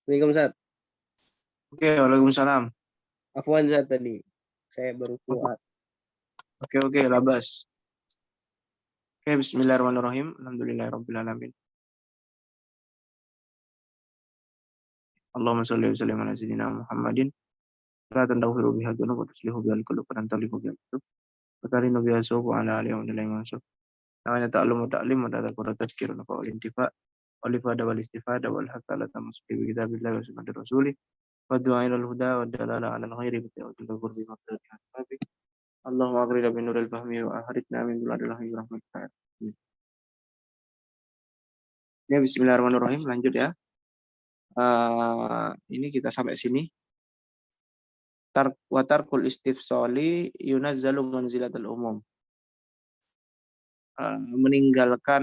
Assalamualaikum Ustaz. Oke, waalaikumsalam. Afwan Ustaz tadi. Saya baru keluar. Oke, labas. Oke, bismillahirrahmanirrahim. Alhamdulillahirabbil alamin. Allahumma shalli wa sallim ala sayyidina Muhammadin. La tandawiru biha dzunub wa tuslihu bihal qulub wa tantalihu bihal qulub. Wa tarinu biha sufu ala alihi wa nilai mansub. Namanya ta'allum wa ta'lim wa tadhakkur wa tadhkir wa qaul intifa. Wal ifada wal istifada wal hakala tamassuki bi kitabillahi wa sunnati rasulih. Wa du'a ilal huda wa dalala ala al-ghairi bi ta'awudil qurbi wa qadri. Allahumma agrina bin nuril fahmi wa ahridna min buladil rahmi wa rahmatika. Ya, bismillahirrahmanirrahim. Lanjut ya. Ini kita sampai sini. Watarkul istifsali yunazzalu manzilatul umum. Meninggalkan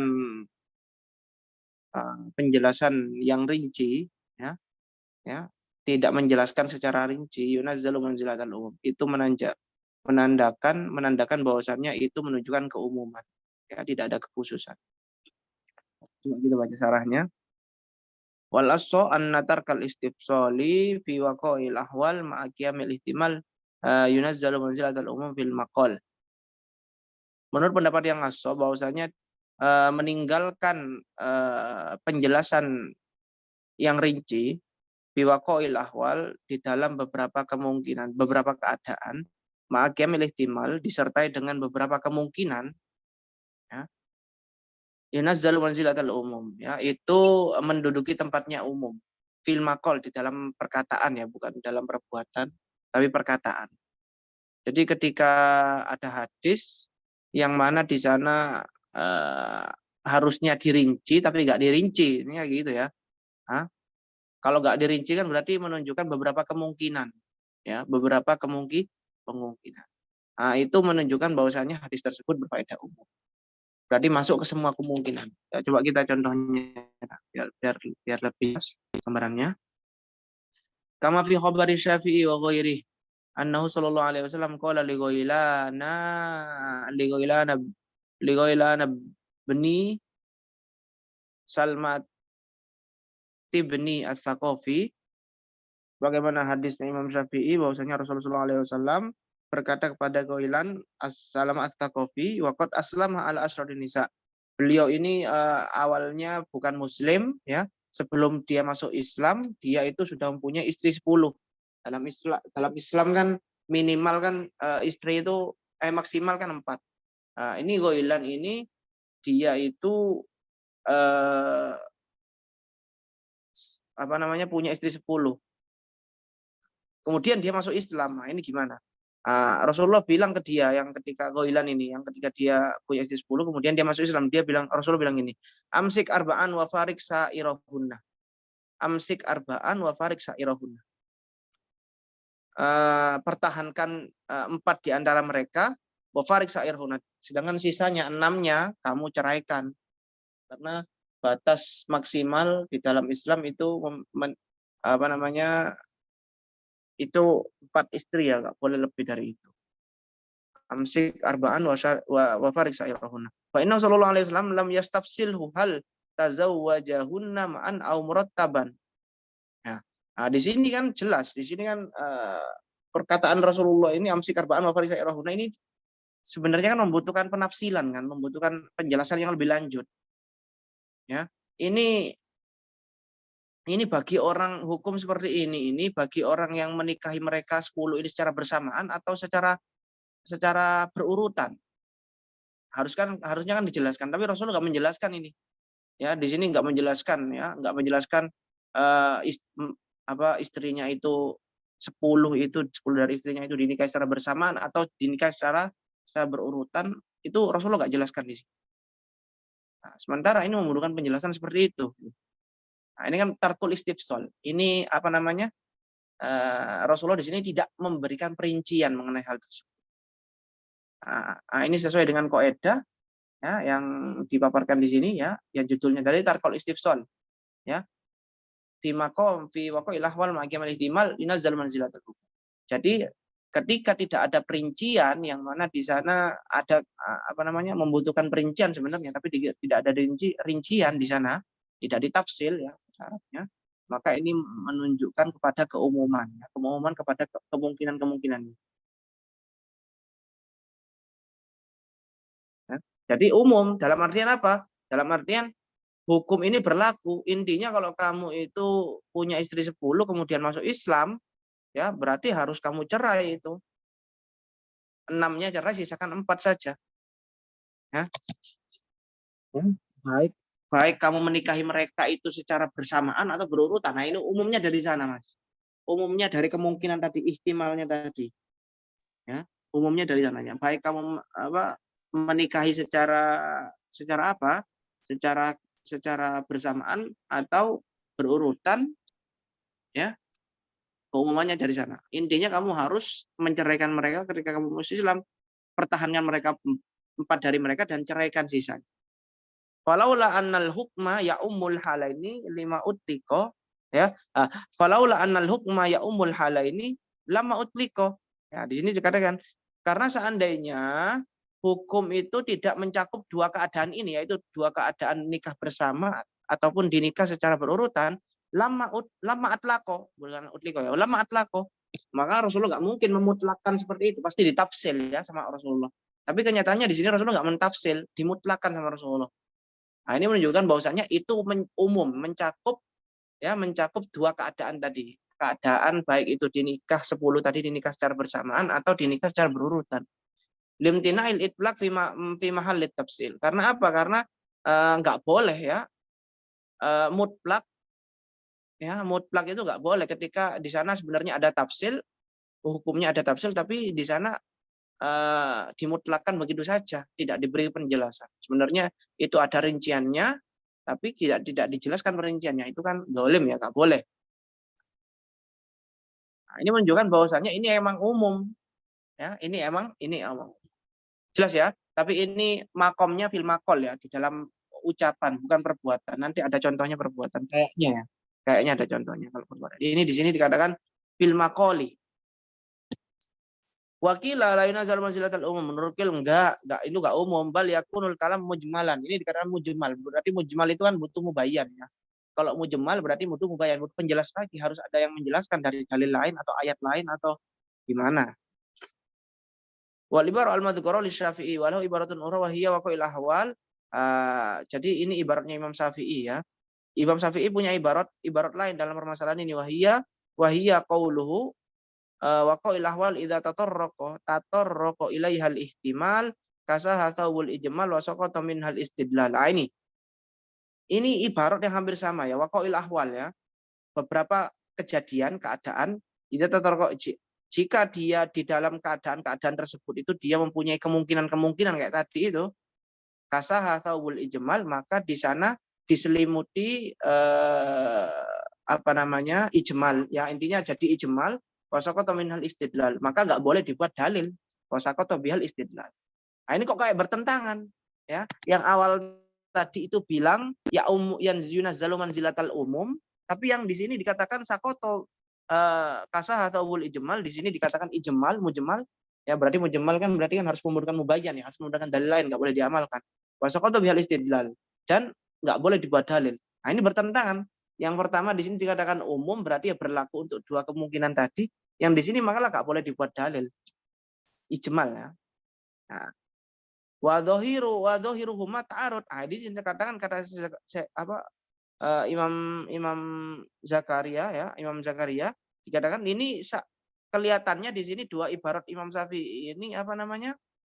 penjelasan yang rinci, ya, tidak menjelaskan secara rinci, yunazzalu manzilatul umum. Itu menandakan bahwasannya itu menunjukkan keumuman, ya, tidak ada kekhususan. Coba kita baca syarahnya. Wal aso an natarkal istifsali fi waqa'il ahwal ma'a qiyamil ihtimal yunazzalu manzilatal umum fil maqal. Menurut pendapat yang aso bahwasanya meninggalkan penjelasan yang rinci fi waqa'il ahwal di dalam beberapa kemungkinan, beberapa keadaan ma'a qiyamil ihtimal disertai dengan beberapa kemungkinan, ya. Yunazzalu manzilatal umum, ya, itu menduduki tempatnya umum. Fil maqal, di dalam perkataan, ya, bukan dalam perbuatan, tapi perkataan. Jadi ketika ada hadis yang mana di sana harusnya dirinci tapi nggak dirinci, ini kayak gitu ya. Kalau nggak dirinci kan berarti menunjukkan beberapa kemungkinan, ya, beberapa kemungkinan. Itu menunjukkan bahwasanya hadis tersebut berfaedah umum. Berarti masuk ke semua kemungkinan. Ya, coba kita contohnya biar lebih gambarannya. Kama fi khabari Syafi'i wa ghairihi annahu sallallahu alaihi wasallam qala li ghailana bni Salmat ibni Ats-Tsaqafi. Bagaimana hadisnya Imam Syafi'i bahwasanya Rasulullah SAW berkata kepada Ghailan as-Salam Ats-Tsaqafi waqad aslama ala asradin nisa. Beliau ini awalnya bukan muslim, ya. Sebelum dia masuk Islam, dia itu sudah mempunyai istri 10. Dalam Islam kan minimal kan istri itu maksimal kan 4. Ini Ghailan ini dia itu punya istri 10. Kemudian dia masuk Islam. Nah, ini gimana? Rasulullah bilang ke dia yang ketika Ghailan ini, yang ketika dia punya istri 10, kemudian dia masuk Islam, Rasulullah bilang ini, amsik arba'an wa farik sa'irahunna. Amsik arba'an wa farik sa'irahunna. Pertahankan 4 di antara mereka, wa farik sa'irahunna. Sedangkan sisanya 6-nya kamu ceraikan. Karena batas maksimal di dalam Islam itu itu 4 istri, ya, nggak boleh lebih dari itu. Amsik arba'an wa farik sa'irahunna. Fa inna sallallahu alaihi wasallam lam yastafsilhu hal tazawwajahunna ma'an aw murattaban. Ya. Di sini kan jelas, di sini kan perkataan Rasulullah ini amsik arba'an wa farik sa'irahunna ini sebenarnya kan membutuhkan penafsilan, kan, membutuhkan penjelasan yang lebih lanjut. Ya. Ini bagi orang hukum seperti ini bagi orang yang menikahi mereka 10 ini secara bersamaan atau secara berurutan. Harusnya kan dijelaskan, tapi Rasulullah nggak menjelaskan ini. Ya, di sini nggak menjelaskan, ya, nggak menjelaskan istrinya itu 10 dari istrinya itu dinikahi secara bersamaan atau dinikahi secara berurutan, itu Rasulullah nggak jelaskan di sini. Nah, sementara ini membutuhkan penjelasan seperti itu. Nah, ini kan tarkul istifsal. Ini Rasulullah di sini tidak memberikan perincian mengenai hal tersebut. Nah, ini sesuai dengan kaidah, ya, yang dipaparkan di sini, ya, yang judulnya dari tarkul istifsal, ya. Fi waqa'il ahwal ma'a ihtimal yunazzalu manzilatul umum. Jadi ketika tidak ada perincian yang mana di sana ada membutuhkan perincian sebenarnya, tapi tidak ada rincian di sana, tidak ditafsil, ya, syaratnya, maka ini menunjukkan kepada keumuman, ya, keumuman kepada kemungkinan-kemungkinan. Ya. Jadi umum dalam artian apa? Dalam artian hukum ini berlaku. Intinya kalau kamu itu punya istri 10 kemudian masuk Islam, ya berarti harus kamu cerai itu. 6-nya cerai, sisakan 4 saja. Ya. Baik baik kamu menikahi mereka itu secara bersamaan atau berurutan. Nah, ini umumnya dari sana, Mas. Umumnya dari kemungkinan tadi, ihtimalnya tadi. Ya, umumnya dari sananya. Baik kamu menikahi secara apa? Secara bersamaan atau berurutan, ya. Keumumannya dari sana. Intinya kamu harus menceraikan mereka ketika kamu masuk Islam, pertahankan mereka 4 dari mereka dan ceraikan sisanya. Falaula annal hukma ya ummul halaini lima utliko, ya. Falaula annal hukma ya ummul halaini lama utliko. Ya, di sini dikatakan karena seandainya hukum itu tidak mencakup 2 keadaan ini, yaitu 2 keadaan nikah bersama ataupun dinikah secara berurutan, lama atlako, bukan utliko ya, lama atlako. Maka Rasulullah nggak mungkin memutlakkan seperti itu, pasti ditafsil ya sama Rasulullah. Tapi kenyataannya di sini Rasulullah nggak mentafsil, dimutlakan sama Rasulullah. Nah, ini menunjukkan bahwasanya itu umum, mencakup 2 keadaan tadi. Keadaan baik itu dinikah 10 tadi, dinikah secara bersamaan atau dinikah secara berurutan. Limtina'il itlaq fi mahallit tafsil. Karena apa? Karena nggak boleh ya mutlak, ya mutlak itu nggak boleh ketika di sana sebenarnya ada tafsil, hukumnya ada tafsil, tapi di sana dimutlakan begitu saja, tidak diberi penjelasan. Sebenarnya itu ada rinciannya, tapi tidak dijelaskan perinciannya. Itu kan zalim ya, nggak boleh. Nah, ini menunjukkan bahwasannya ini emang umum, ya. Ini emang jelas ya. Tapi ini makomnya fil makol ya, di dalam ucapan bukan perbuatan. Nanti ada contohnya perbuatan kayaknya ya. Kayaknya ada contohnya kalau perbuatan. Ini di sini dikatakan fil makoli. Wakila la yunazal manzilatal umum, menurut Kil enggak itu enggak umum, bal yakunul kalam mujmalan. Ini dikatakan mujmal. Berarti mujmal itu kan butuh mubayyan ya. Kalau mujmal berarti butuh mubayyan, butuh penjelas lagi, harus ada yang menjelaskan dari dalil lain atau ayat lain atau gimana. Wal ibarat al-madhkura li Syafi'i walau ibaratun ura wa hiya waqa'il ahwal. Jadi ini ibaratnya Imam Syafi'i ya. Imam Syafi'i punya ibarat lain dalam permasalahan ini, wahiyya qauluhu waqa'il ahwal idza tatarraqa ilaihal ihtimal kasaha thawul ijmal wa saqata minhal istidlal. Ini ibarat yang hampir sama ya, waqa'il ahwal ya. Beberapa kejadian, keadaan, idza tatarraqa, jika dia di dalam keadaan tersebut itu dia mempunyai kemungkinan kayak tadi itu, kasaha thawul ijmal, maka di sana diselimuti ijmal ya, intinya jadi ijmal. Wasaqata minhal istidlal, maka nggak boleh dibuat dalil. Wasaqata bihal istidlal. Nah, ini kok kayak bertentangan ya. Yang awal tadi itu bilang ya yang yunazzalu manzilatal umum, tapi yang di sini dikatakan sakoto kasah atau wul ijmal, di sini dikatakan ijmal, mujmal. Ya berarti mujmal kan berarti kan harus memudahkan mubayyan ya, harus memudahkan dalil lain, nggak boleh diamalkan. Wasaqata bihal istidlal, dan nggak boleh dibuat dalil. Nah, ini bertentangan. Yang pertama di sini dikatakan umum, berarti ya berlaku untuk 2 kemungkinan tadi. Yang di sini makalah nggak boleh dibuat dalil, ijmal ya. Nah, wa dhahiruhuma ta'arud. Di sini dikatakan kata Imam Zakaria ya, Imam Zakaria dikatakan ini kelihatannya di sini 2 ibarat Imam Syafi'i ini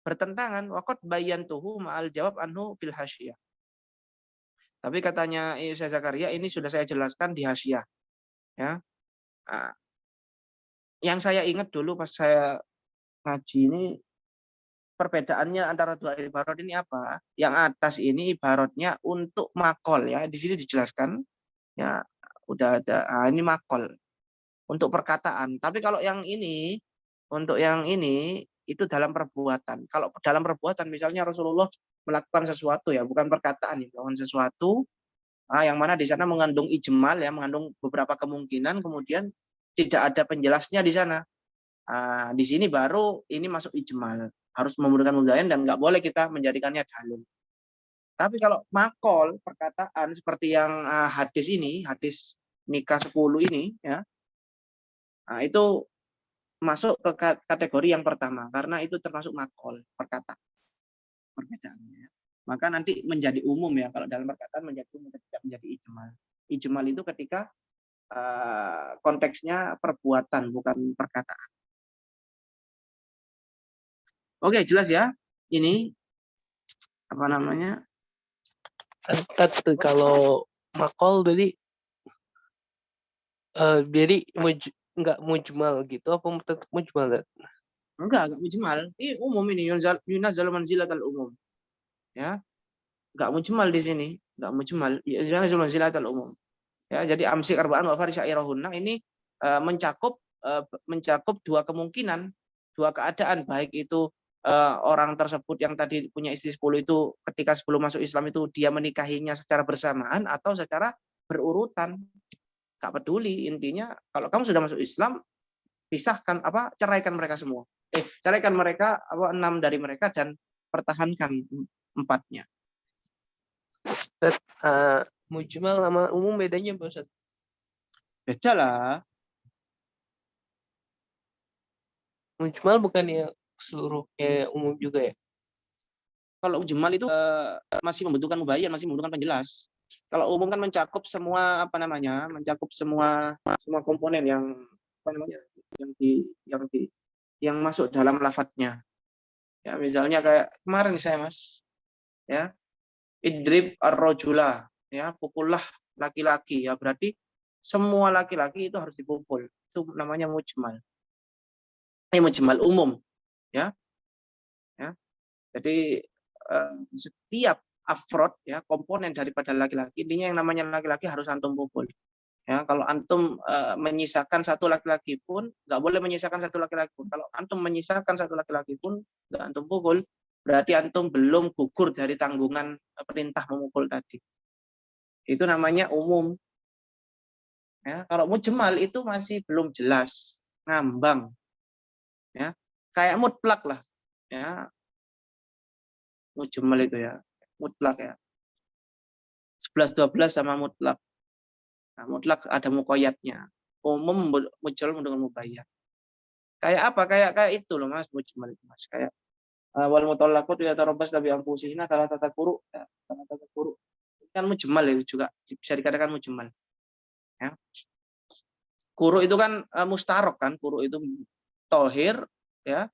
bertentangan. Waqad bayyantuhu ma'al jawab anhu fil hasyiyah. Tapi katanya Syekh Zakaria, ini sudah saya jelaskan di hasyiyah ya. Nah, yang saya ingat dulu pas saya ngaji ini, perbedaannya antara 2 ibarat ini apa? Yang atas ini ibaratnya untuk makol ya. Di sini dijelaskan ya, udah ada. Ini makol untuk perkataan. Tapi kalau untuk yang ini itu dalam perbuatan. Kalau dalam perbuatan misalnya Rasulullah melakukan sesuatu ya, bukan perkataan, melakukan sesuatu yang mana di sana mengandung ijmal ya, mengandung beberapa kemungkinan, kemudian tidak ada penjelasnya di sana. Di sini baru ini masuk ijmal, harus memudahkan mudayan dan nggak boleh kita menjadikannya dalil. Tapi kalau makol perkataan seperti yang hadis nikah 10 ini ya. Nah, itu masuk ke kategori yang pertama karena itu termasuk makol perkataan perbedaannya. Maka nanti menjadi umum ya kalau dalam perkataan menjadi umum tidak menjadi ijmal. Ijmal itu ketika konteksnya perbuatan bukan perkataan. Oke, jelas ya. Ini apa namanya? Kalau makol jadi nggak mujmal gitu apa tetap mujmal kan? Enggak mujmal. Ini umum ini yunazzalu manzilatal umum. Ya. Enggak mujmal di sini, enggak mujmal. Yunazzalu manzilatal umum. Ya, jadi amsik arba'an wa farisyairahunna ini mencakup dua kemungkinan, dua keadaan, baik itu orang tersebut yang tadi punya istri 10 itu ketika sebelum masuk Islam itu dia menikahinya secara bersamaan atau secara berurutan. Enggak peduli, intinya kalau kamu sudah masuk Islam, pisahkan ceraikan mereka semua. Ceraikan mereka 6 dari mereka dan pertahankan 4-nya. Mujmal sama umum bedanya apa Ustaz? Beda lah. Mujmal bukannya seluruh kayak umum juga ya? Kalau mujmal itu masih membutuhkan mubayyan, masih membutuhkan penjelas. Kalau umum kan mencakup semua mencakup semua komponen yang yang masuk dalam lafadznya. Ya, misalnya kayak kemarin saya Mas, ya. Idrib ar-rajula, ya, pukullah laki-laki, ya berarti semua laki-laki itu harus dipukul. Itu namanya mujmal. Mujmal umum, ya. Ya. Jadi setiap afrod ya komponen daripada laki-laki, intinya yang namanya laki-laki harus antum pukul. Ya, kalau antum menyisakan satu laki-laki pun nggak boleh menyisakan satu laki-laki pun. Kalau antum menyisakan satu laki-laki pun nggak antum pukul, berarti antum belum gugur dari tanggungan perintah memukul tadi. Itu namanya umum. Ya, kalau mujmal itu masih belum jelas, ngambang. Ya, kayak mutlak lah. Ya, mujmal itu ya, mutlak ya. 11-12 sama mutlak. Nah, mutlak ada muqayyadnya. Umum mujmal dengan muqayyad. Kayak apa? Kayak itu loh Mas, mujmal itu Mas. Kayak wal mutallaqatu yatarabbasna bi anfusihinna thalathata quru. Thalathata quru. Kan mujmal itu juga bisa dikatakan mujmal. Ya. Quru itu kan mustarok kan, quru itu tohir ya.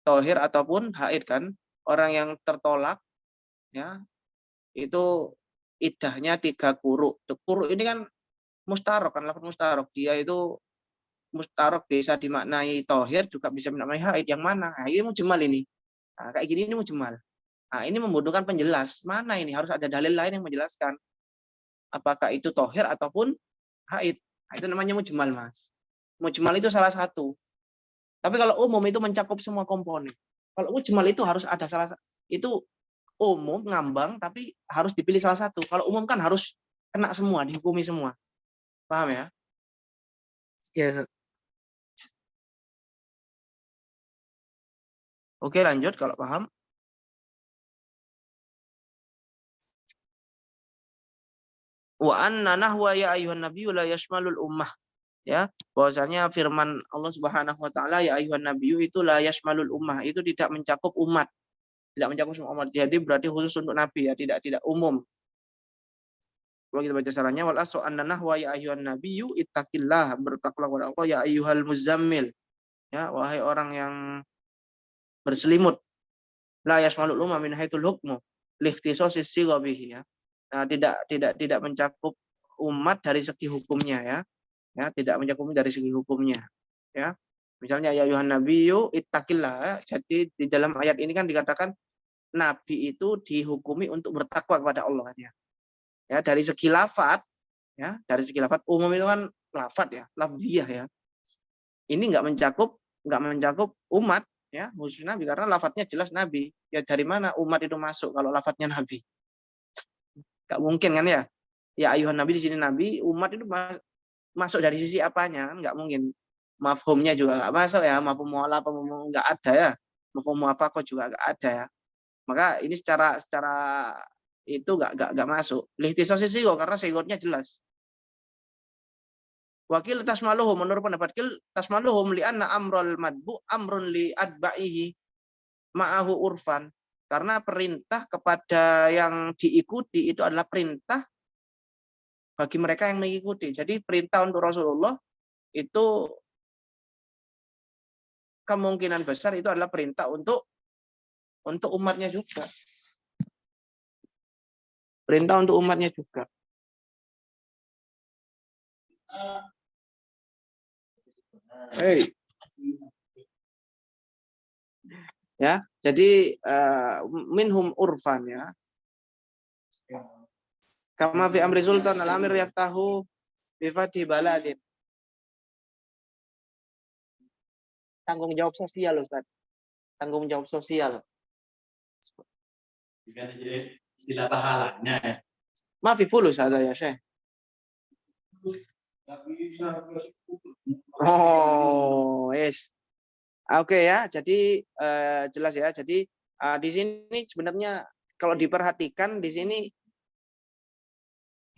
Tohir ataupun haid kan. Orang yang tertolak ya itu iddahnya 3 quru. Quru ini kan mustarok kan, lafaz mustarok. Dia itu mustarok bisa dimaknai tohir, juga bisa dimaknai haid. Yang mana? Nah, ini mujmal ini. Nah, kayak gini ini mujmal. Nah, ini membutuhkan penjelas. Mana ini? Harus ada dalil lain yang menjelaskan. Apakah itu tohir ataupun haid. Nah, itu namanya mujmal, Mas. Mujmal itu salah satu. Tapi kalau umum itu mencakup semua komponen. Kalau mujmal itu harus ada salah satu. Itu umum, ngambang, tapi harus dipilih salah satu. Kalau umum kan harus kena semua, dihukumi semua. Paham ya? Iya, Oke, lanjut kalau paham. Wa anna nahwa ya ayuhan nabiyyu la yashmalul ummah. Ya, bahwasanya firman Allah Subhanahu wa taala ya ayuhan nabiyyu itu la yashmalul ummah, itu tidak mencakup umat. Tidak mencakup semua umat. Jadi berarti khusus untuk nabi ya, tidak umum. Kalau kita baca caranya wal asu anna nahwa ya ayuhan nabiyyu ittaqillah, bertakwalah kepada Allah ya ayyuhal muzammil. Ya, wahai orang yang berselimut. La yashmalul ummah min haitsul hukmu likhtisasis sigha bihi ya. Nah, tidak mencakup umat dari segi hukumnya ya. Ya, tidak mencakup dari segi hukumnya. Ya. Misalnya ya ayuhan nabiyyu ittaqillah. Jadi di dalam ayat ini kan dikatakan nabi itu dihukumi untuk bertakwa kepada Allah kan ya. Ya, dari segi lafaz ya, dari segi lafaz umum itu kan lafaz ya, lafziyah ya. Ini nggak mencakup umat ya, khusus nabi karena lafadznya jelas nabi. Ya dari mana umat itu masuk kalau lafadznya nabi? Nggak mungkin kan ya? Ya ayuhan nabi di sini nabi, umat itu masuk dari sisi apanya kan nggak mungkin. Mafhumnya juga nggak masuk ya, mafhum mu'alla nggak ada ya, mafhum muwafaqah juga nggak ada ya. Maka ini secara itu nggak masuk. Lihtisas sih kok karena sigotnya jelas. Wakil tasmaluhum, menurut pendapat kil tasmaluhum li'anna amrul madbu amrun li adba'ihi ma'ahu urfan. Karena perintah kepada yang diikuti itu adalah perintah bagi mereka yang mengikuti. Jadi perintah untuk Rasulullah itu kemungkinan besar itu adalah perintah untuk umatnya juga. Perintah untuk umatnya juga. Hey. Ya, jadi minhum urfan ya. Kama fi amri sultan al-amir yaftahu bi fathi baladin. Tanggung jawab sosial, Ustaz. Tanggung jawab sosial. Jadi istilah pahalanya ya. Maafi fulus ada ya, Syekh. Oh, yes. Oke ya, jadi jelas ya. Jadi di sini sebenarnya kalau diperhatikan di sini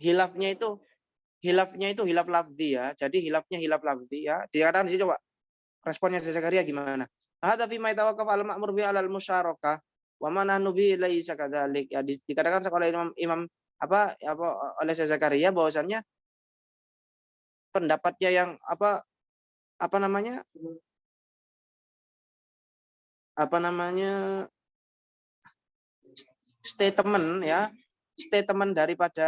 hilafnya itu hilaf lafzi ya. Jadi hilafnya hilaf lafzi ya. Dikatakan di sini coba responnya Zakaria gimana? Hadza fi ma yatawaqqaf al ma'mur bi al musyarakah wa man nubi laisa kadzalik. Ya dikatakan oleh Imam oleh Zakaria bahwasannya pendapatnya yang apa namanya statement daripada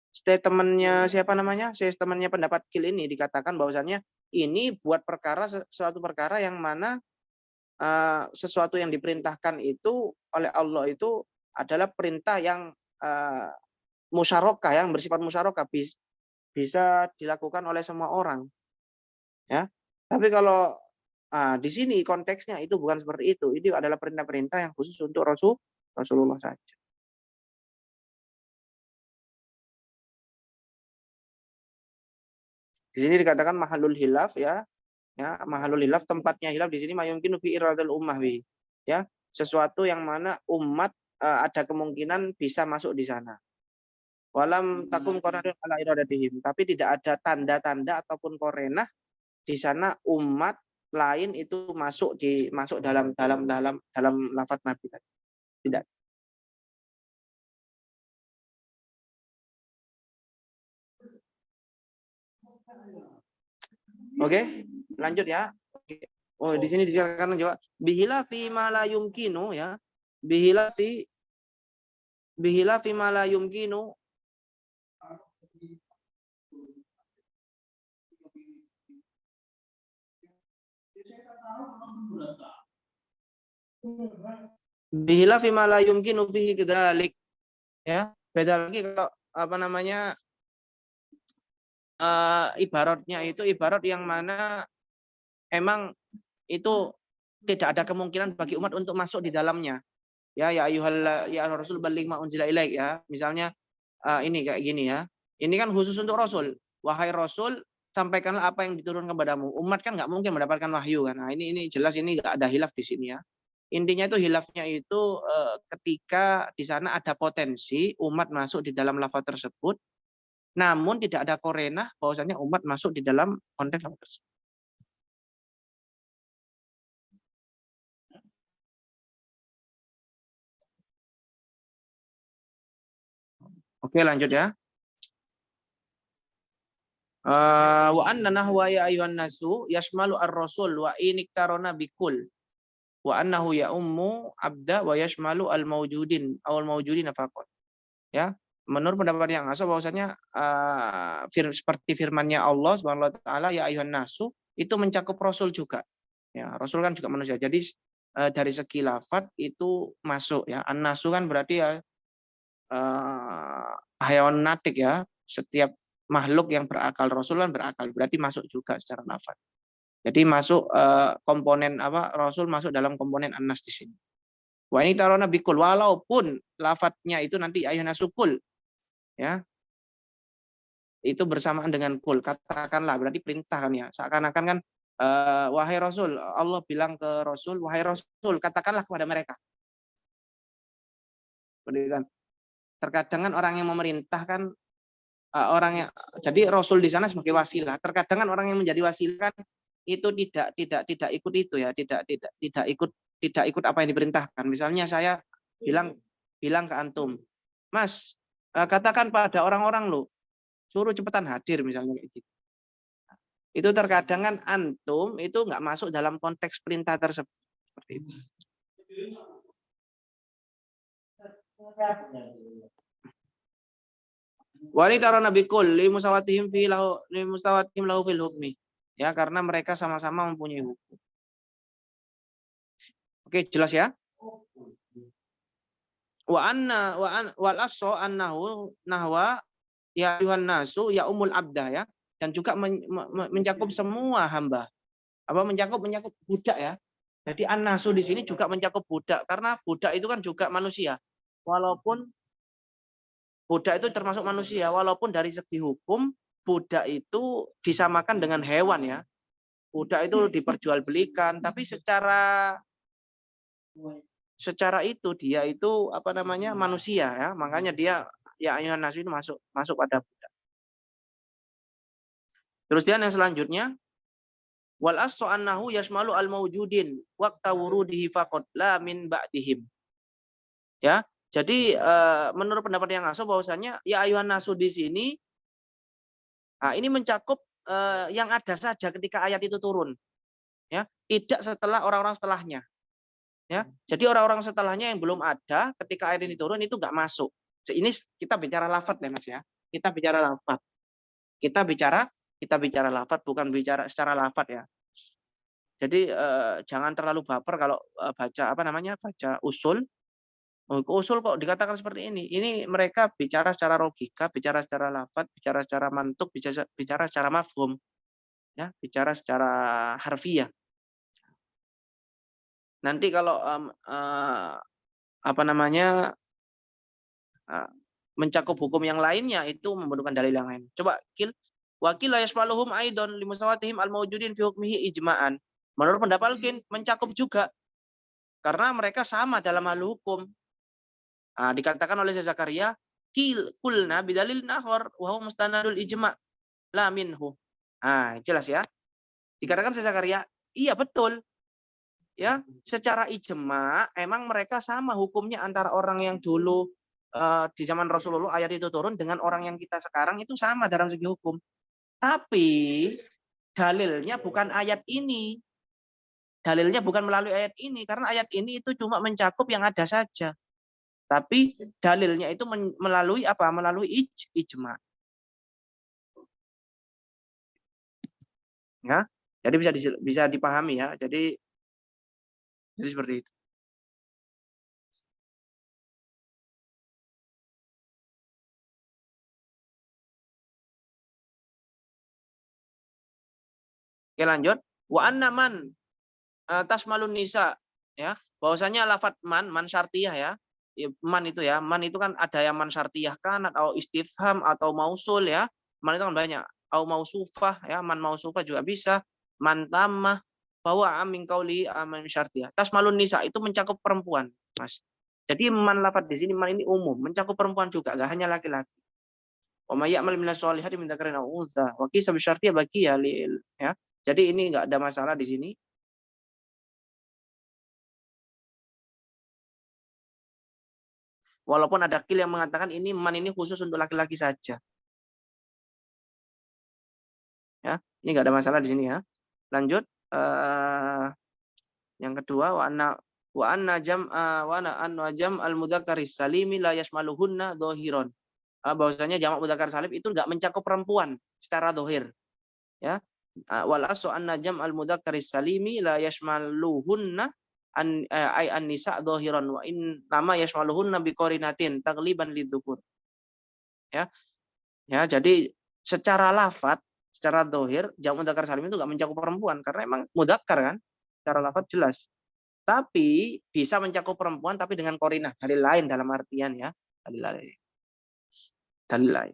statementnya pendapat Kil ini dikatakan bahwasannya ini buat suatu perkara yang mana sesuatu yang diperintahkan itu oleh Allah itu adalah perintah yang musyarakah, yang bersifat musyarakah, bisa dilakukan oleh semua orang ya. Tapi kalau di sini konteksnya itu bukan seperti itu. Ini adalah perintah-perintah yang khusus untuk Rasulullah saja. Di sini dikatakan mahalul hilaf ya. Ya, mahalul hilaf, tempatnya hilaf di sini mayumkinu fi iradul ummah bi. Ya, sesuatu yang mana umat ada kemungkinan bisa masuk di sana. Walam takum qaranun ala iradatihim, tapi tidak ada tanda-tanda ataupun korenah di sana umat lain itu masuk dalam lafaz Nabi tadi. Tidak. Oke, lanjut ya. Oh, di sini dikatakan juga bihilafi ma la yumkinu ya. Bihilafi ma la yumkinu bihilafi ma la yumkinu fihi kadzalik. Ya, beda lagi kalau ibaratnya itu ibarat yang mana emang itu tidak ada kemungkinan bagi umat untuk masuk di dalamnya. Ya Rasul baligh ma unzila ilaik ya. Misalnya ini kayak gini ya. Ini kan khusus untuk Rasul. Wahai Rasul, sampaikanlah apa yang diturunkan kepadamu. Umat kan nggak mungkin mendapatkan wahyu kan. Nah, ini jelas ini nggak ada hilaf di sini ya. Intinya itu hilafnya itu ketika di sana ada potensi umat masuk di dalam lafaz tersebut, namun tidak ada korenah bahwasanya umat masuk di dalam konteks lafaz tersebut. Oke, lanjut ya. Wa anna nahwa ya ayuhan nasu yashmalu ar-rasul wa iniktarona bikul wa annahu ya ummu abda wa yashmalu al-mawjudin awal mawjudin faqat. Ya, menurut pendapat yang asal bahwasanya seperti firman-Nya Allah Subhanahu wa taala ya ayuhan nasu itu mencakup rasul juga. Ya, rasul kan juga manusia. Jadi dari segi lafaz itu masuk ya. An-nasu kan berarti ya hayawan natik ya. Setiap makhluk yang berakal, Rasul kan berakal, berarti masuk juga secara lafaz. Jadi masuk komponen Rasul masuk dalam komponen an-nas di sini. Wa ini tarona bikul, walaupun lafadznya itu nanti ayana sukul ya. Itu bersamaan dengan kul, katakanlah, berarti perintah kan ya. Seakan-akan kan wahai Rasul, Allah bilang ke Rasul, wahai Rasul, katakanlah kepada mereka. Terkadang kan orang yang memerintah kan orang yang jadi Rasul di sana sebagai wasilah. Terkadang kan orang yang menjadi wasilah kan itu tidak ikut itu ya, tidak ikut apa yang diperintahkan. Misalnya saya bilang ke antum, Mas, katakan pada orang-orang lo, suruh cepetan hadir misalnya kayak gitu. Itu terkadang kan antum itu nggak masuk dalam konteks perintah tersebut seperti itu. Wali taro nabi kul li musawatihim lahu fil hukmi. Ya, karena mereka sama-sama mempunyai hukum. Oke, jelas ya? Wal aso annahu nahwa ya ayuhan nasu ya umul abda ya, dan juga mencakup semua hamba. Apa mencakup budak ya. Jadi an-nasu di sini juga mencakup budak, karena budak itu kan juga manusia. Walaupun budak itu termasuk manusia, walaupun dari segi hukum budak itu disamakan dengan hewan ya. Budak itu diperjualbelikan, tapi secara itu dia itu apa namanya manusia ya. Makanya dia ya ayuhan nasu itu masuk pada budak. Terus dia yang selanjutnya wal asu annahu yashmalu al mawjudin waqta wurudihi faqat la min ba'dihim. Ya. Jadi menurut pendapat yang aso bahwasanya ya ayuhan nasu di sini ini mencakup yang ada saja ketika ayat itu turun. Ya, tidak setelah orang-orang setelahnya. Ya. Jadi orang-orang setelahnya yang belum ada ketika ayat ini turun itu enggak masuk. Ini kita bicara lafaz ya Mas ya. Kita bicara lafaz. Kita bicara lafaz, bukan bicara secara lafaz ya. Jadi jangan terlalu baper kalau baca usul. Usul kok dikatakan seperti ini. Ini mereka bicara secara logika, bicara secara lafaz, bicara secara mantuk, bicara secara mafhum. Ya, bicara secara harfiah. Nanti kalau mencakup hukum yang lainnya itu membutuhkan dalil yang lain. Coba wakil la yasmaluhum aidon limusawatihim al-mawjudin fi hukmihi ijma'an. Menurut pendapat mencakup juga karena mereka sama dalam hal hukum. Dikatakan oleh Zakaria, kulna bidalil nahor wa huwa mustanadul ijma' la minhu. Jelas ya. Dikatakan Zakaria, iya betul. Ya, secara ijma emang mereka sama hukumnya antara orang yang dulu di zaman Rasulullah ayat itu turun dengan orang yang kita sekarang itu sama dalam segi hukum. Tapi dalilnya bukan ayat ini. Dalilnya bukan melalui ayat ini karena ayat ini itu cuma mencakup yang ada saja. Tapi dalilnya itu melalui apa? Melalui ijma. Ya. Jadi bisa dipahami ya. Jadi seperti itu. Oke, lanjut. Wa anna man tasmalun nisa ya. Bahwasanya lafaz man syartiyah ya. Man itu ya. Man itu kan ada yang man syartiyah kan atau istifham atau mausul ya. Man itu kan banyak. Au mausufah ya. Man mausufah juga bisa. Man tamah bahwa amin qauli amin syartiyah. Tasmalun nisa itu mencakup perempuan, Mas. Jadi man lafaz di sini man ini umum, mencakup perempuan juga, enggak hanya laki-laki. Wa may ya'mal minas solihati min dzakarin aw untha wa qisa bi syartiyah baqi ya. Jadi ini enggak ada masalah di sini. Walaupun ada qil yang mengatakan ini man ini khusus untuk laki-laki saja. Ya, ini enggak ada masalah di sini ya. Lanjut. Yang kedua wa anna jam al-mudzakkaris salimi la yashmaluhunna dhahiran. Bahwasanya jamak mudzakkar salim itu enggak mencakup perempuan secara zahir. Ya. Wal asu anna jam al-mudzakkaris salimi la yashmaluhunna ay an-nisa dhahiran wa in nama yashmaluhunna biqarinatin tagliban lidzukur. Ya. Ya, jadi secara lafaz, secara zahir jamak mudzakkar salim itu enggak mencakup perempuan karena emang mudzakkar kan. Secara lafaz jelas. Tapi bisa mencakup perempuan tapi dengan qarinah, dalil lain dalam artian ya, dalil lain.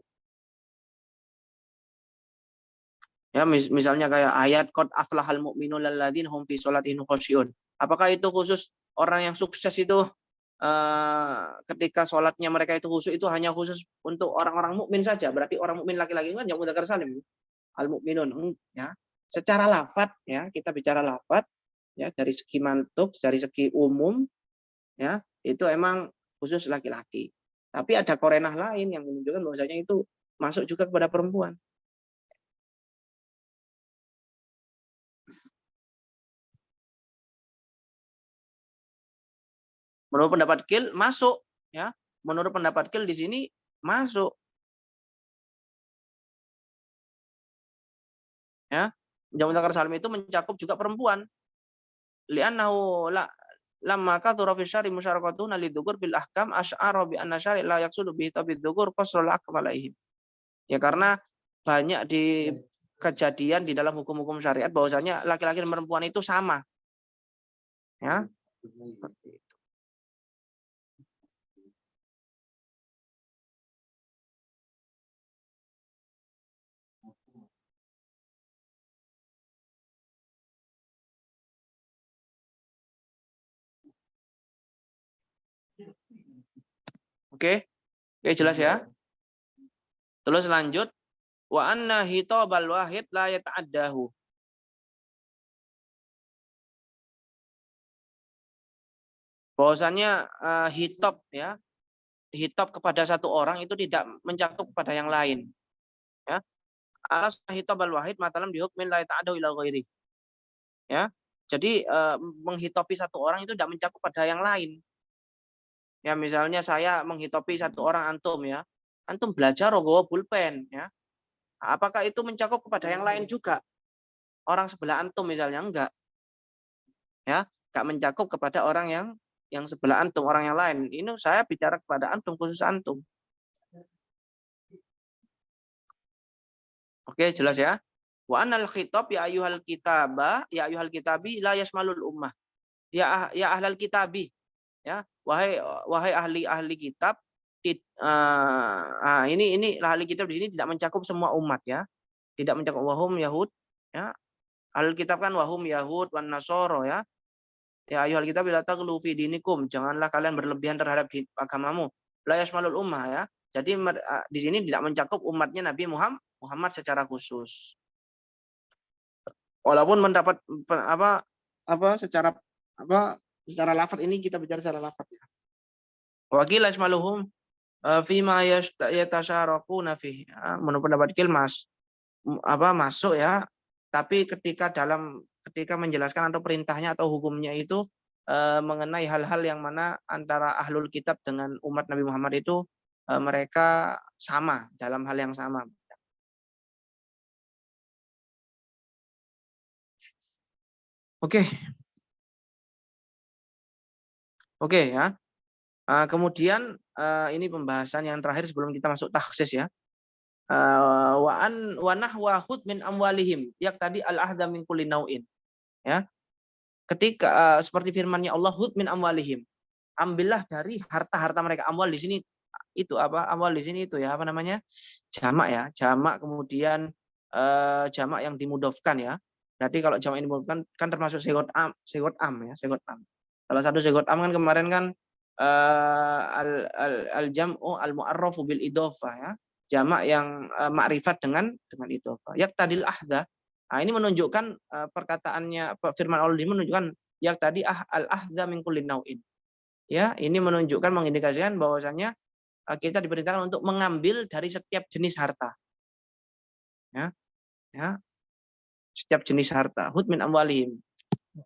Ya, misalnya kayak ayat qad aflahal mu'minul ladzina hum fi sholatihim khashi'un. Apakah itu khusus orang yang sukses itu ketika sholatnya mereka itu khusyuk itu hanya khusus untuk orang-orang mukmin saja, berarti orang mukmin laki-laki kan jamak mudzakkar salim, al mukminun, ya. Secara lafadz ya, kita bicara lafadz ya, dari segi mantuk, dari segi umum ya, itu emang khusus laki-laki. Tapi ada korenah lain yang menunjukkan bahwasanya itu masuk juga kepada perempuan. Menurut pendapat Qil masuk ya. Menurut pendapat Qil di sini masuk. Ya. Jamak mudzakkar salim itu mencakup juga perempuan. Li'annahu lamma kathura fi syari musyarakatuna lidzukur bil ahkam asy'ara bi anna syari' la yaqsudu bihi tabid dzukur qasrul ahkam alaihim. Ya karena banyak di kejadian di dalam hukum-hukum syariat bahwasanya laki-laki dan perempuan itu sama. Ya. Seperti itu. Oke, jelas ya. Terus lanjut, wa anna hitabal wahid la yata'addahu. Bahwasanya hitab ya, hitab kepada satu orang itu tidak mencakup kepada yang lain. Ya. Alas hitabal wahid matalam dihukmin la yata'addahu ila ghairi. Ya. Jadi menghitopi satu orang itu tidak mencakup pada yang lain. Ya misalnya saya menghitopi satu orang antum ya. Antum belajar nggawa pulpen ya. Apakah itu mencakup kepada yang lain juga? Orang sebelah antum misalnya enggak. Ya, enggak mencakup kepada orang yang sebelah antum, orang yang lain. Ini saya bicara kepada antum, khusus antum. Oke, jelas ya. Wa anal khitab ya ayyuhal kitaba, ya ayyuhal kitabi la yasmalul ummah. Ya ahlal kitabi. Ya, wahai ahli kitab, ini ahli kitab di sini tidak mencakup semua umat ya. Tidak mencakup wahum Yahud ya. Ahli kitab kan wahum Yahud wan Nasoro ya. Ya ayyuhal kitab la taghlu fi dinikum, janganlah kalian berlebihan terhadap agamamu. La yasmalul ummah ya. Jadi di sini tidak mencakup umatnya Nabi Muhammad secara khusus. Walaupun mendapat secara lafaz ini kita bicara secara lafaz ya. Wakil asmaluhum fima yatasyarakuna fi. Menurut pendapat Kilmas masuk ya, tapi ketika menjelaskan atau perintahnya atau hukumnya itu mengenai hal-hal yang mana antara ahlul kitab dengan umat Nabi Muhammad itu mereka sama dalam hal yang sama. Oke ya. Kemudian ini pembahasan yang terakhir sebelum kita masuk taksis ya. Wa nahwahud min amwalihim, yak tadi al-ahda min kulli nau'in. Ya. Ketika seperti firman-Nya Allah, hud min amwalihim. Ambillah dari harta-harta mereka. Amwal di sini itu apa? Amwal di sini itu ya apa namanya? Jamak ya. Jamak kemudian jamak yang dimudofkan ya. Jadi kalau jamak ini dimudofkan kan termasuk segot am ya, segot am. Salah satu segot am kan kemarin kan al-jam'u al-mu'arrafu bil idhofah ya. Jamak yang makrifat dengan idhofah. Yak tadil ahda. Nah, ini menunjukkan perkataannya firman Allah ini menunjukkan yak tadi al-ahda min kulli nau'in. Ya, ini menunjukkan mengindikasikan bahwasannya kita diperintahkan untuk mengambil dari setiap jenis harta. Ya. Ya. Setiap jenis harta. Hud min amwalihim.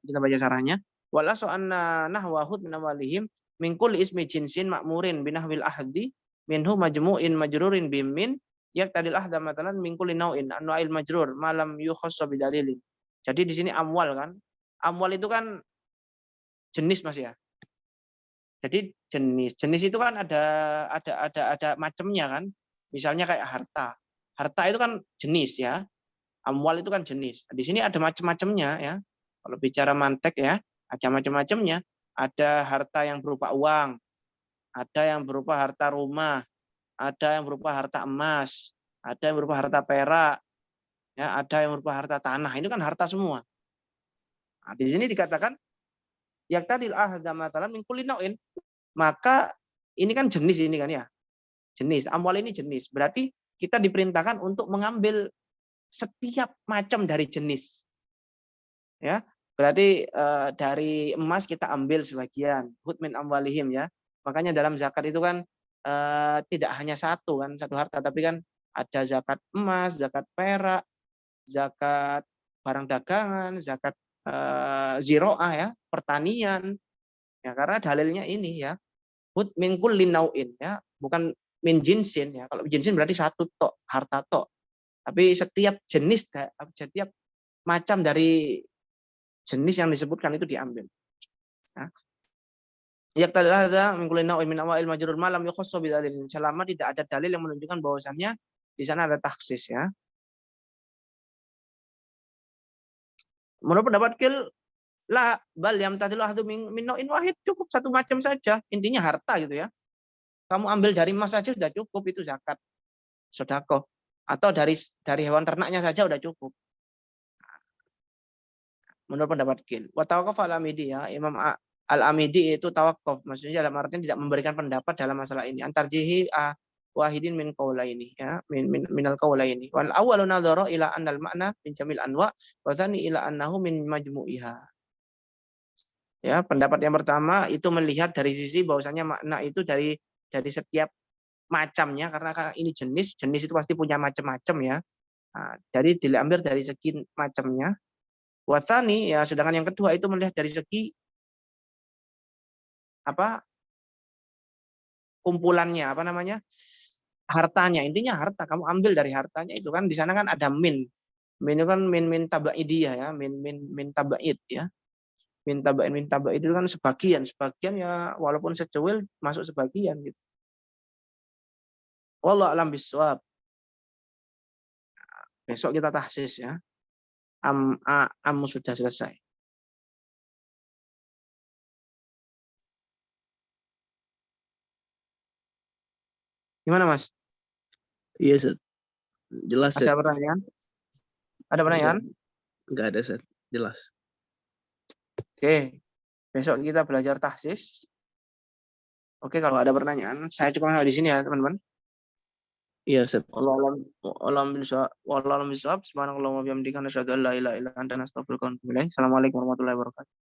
Kita baca sarahnya. Wala anna nahwa hud min amwalihim min kulli ismi jinsin ma'murin binahwil ahdi minhu majmu'in majrurin bimin yaqtadil ahda matalan min kulli nau'in anwa'il majrur malam yukhassa bidalilin. Jadi di sini amwal kan. Amwal itu kan jenis Mas ya. Jadi jenis itu kan ada macamnya kan. Misalnya kayak harta. Harta itu kan jenis ya. Amwal itu kan jenis. Di sini ada macam-macamnya ya. Kalau bicara mantek ya, ada macam-macamnya. Ada harta yang berupa uang, ada yang berupa harta rumah, ada yang berupa harta emas, ada yang berupa harta perak, ya, ada yang berupa harta tanah. Ini kan harta semua. Nah, di sini dikatakan yaqtadil ahda matalan min kulli nau'in. maka ini kan jenis ini kan ya. Jenis. Amwal ini jenis. Berarti kita diperintahkan untuk mengambil setiap macam dari jenis. Ya. Berarti dari emas kita ambil sebagian. Hud min amwalihim ya. Makanya dalam zakat itu kan tidak hanya satu harta, tapi kan ada zakat emas, zakat perak, zakat barang dagangan, zakat ziro'ah ya, pertanian. Ya, karena dalilnya ini ya. Hud min kullin nau'in ya, bukan min jinsin ya. Kalau jinsin berarti satu tok, harta tok. Tapi setiap jenis, setiap macam dari jenis yang disebutkan itu diambil. Ya. Yaqtadil hadza min kulli naw'in min awa'il majrur ma lam yukhassu bi dalil. Selama tidak ada dalil yang menunjukkan bahwasannya di sana ada takhsis ya. Menurut pendapat Qil la bal yamtadil ahdu min naw'in wahid, cukup satu macam saja. Intinya harta gitu ya. Kamu ambil dari emas saja sudah cukup, itu zakat sedekah. Atau dari hewan ternaknya saja sudah cukup. Menurut pendapat Qil. Wa tawaqqaf al-Amidi ya, Imam Al-Amidi itu tawakuf, maksudnya dalam artian tidak memberikan pendapat dalam masalah ini. Antarjihi wahidin min qaulaini ya, minal qaulaini. Wal awwalu nadhara ila annal ma'na min jamil anwa wa tsani ila annahu min majmu'iha. Ya, pendapat yang pertama itu melihat dari sisi bahwasanya makna itu dari setiap macamnya, karena ini jenis itu pasti punya macam-macam ya. Nah, jadi diambil dari segi macamnya. Wa tsani ya, sedangkan yang kedua itu melihat dari segi kumpulannya, hartanya. Intinya harta, kamu ambil dari hartanya itu kan. Di sana kan ada min itu kan min tabaidiyah ya, min tabaid ya, min tabaid itu kan sebagian ya, walaupun secuil masuk sebagian gitu. Wallahu a'lam bishawab. Besok kita tahsis ya. Sudah selesai. Gimana Mas? Iya, Seth. Jelas, Seth. Ada pertanyaan? Ada pertanyaan? Enggak ada, Seth. Jelas. Oke. Besok kita belajar tahsis. Oke, kalau ada pertanyaan, saya cukup sampai di sini ya, teman-teman. Iya, Seth. Wallahu a'lam bishawab. Subhanakallahumma wa bihamdika, nasyhadu an la ilaha illa anta, nastaghfiruka wa natubu ilaik. Assalamualaikum warahmatullahi wabarakatuh.